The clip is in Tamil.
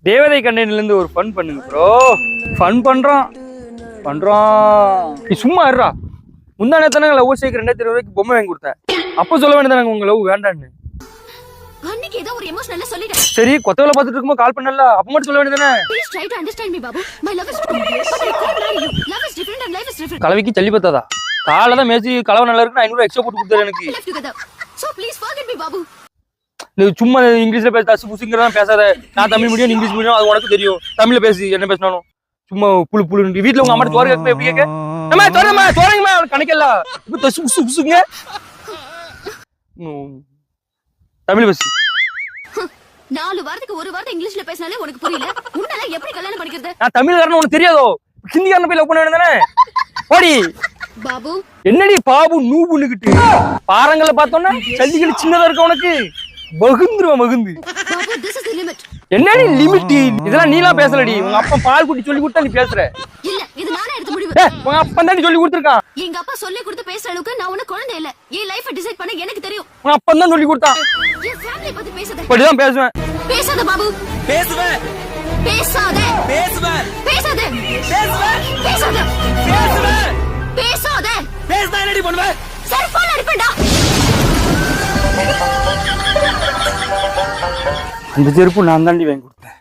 தேவதை கண்டென்ட்ல இருந்து ஒரு ஃபன் பண்ணுங்க ப்ரோ. ஃபன் பண்றோம் நீ சும்மா இருடா. முந்தா நேரத்தானே லவ் சேர்க்க 2020 ரூபாய்க்கு பொம்மை வாங்கி கொடுத்தேன். அப்போ சொல்ல வேண்டியதானே உங்க லவ் வேண்டான்னு. அன்னைக்கு ஏதோ ஒரு எமோஷனலா சொல்லிட்டேன். சரி கொத்தவல பார்த்துட்டு இருக்கும்போது கால் பண்ணல, அப்ப மட்டும் சொல்ல வேண்டியதானே. Please try to understand me Babu. My love is true but I can't marry you. Love is different and life is different. கலவிக்கு சல்லி பத்தாதா? காலை தான் மேய்ச்சி கலவை நல்லா இருக்குன்னு 500 எக்ஸ்ட்ரா போட்டு கொடுத்தாரு எனக்கு. Live together. So please forget me Babu. நீ சும்மா இங்கிலீஷ்ல பேச தசு புசிங்கிறதான் பேசாத. நான் தமிழ் மீடியம் இங்கிலீஷ் மீடியம் அது உனக்கு தெரியும். தமிழ்ல பேசி என்ன பேசினாலும் சும்மா புழு புழுன்னு. வீட்டுல உங்க அம்மா தோற கேட்க எப்படி கேட்க? அம்மா தோறமா தோறங்கம்மா கணக்கல. இப்ப தசு புசு புசுங்க. தமிழ் பேசி 4 வாரத்துக்கு ஒரு வார்த்தை இங்கிலீஷ்ல பேசினாலே உனக்கு புரியல. உன்னால எப்படி கல்யாணம் பண்ணிக்கிறது? நான் தமிழ்காரன் உனக்கு தெரியாதோ? ஹிந்திக்காரன் போய் லவ் பண்ண வேண்டியதானே. ஓடி பாபு என்னடி பாபு நூபுன்னுகிட்டு பாறங்களை பார்த்தோன்னா சல்லிகள் சின்னதா இருக்க உனக்கு மகுந்து Babu this is the limit. என்னடி லிமிட்? இதெல்லாம் நீலாம் பேசலடி. உங்க அப்பா பால் குட்டி சொல்லி கொடுத்தா நீ பேசுற. இல்ல இது நானே எடுத்த முடிவு. உங்க அப்பா தான் சொல்லி கொடுத்துருக்கான். எங்க அப்பா சொல்லி கொடுத்து பேசுற அளவுக்கு நான் உனக்கு குழந்தை இல்ல. என் லைஃப டிசைட் பண்ண எனக்கு தெரியும். உங்க அப்பா தான் சொல்லி கொடுத்தான். என் ஃபேமிலி பத்தி பேசாத. இப்படிதான் பேசுவேன். பேசாத பாபு. பேசுவேன். பேசாத. பேசுவேன். பேசாத. பேசுவேன். பேசாத. பேசுவேன். பேசாத. பேசுனா என்னடி பண்ணுவ? செல்போன் அடிப்பேன்டா. அந்த செருப்பு நான் தாண்டி வாங்கி கொடுத்தேன்.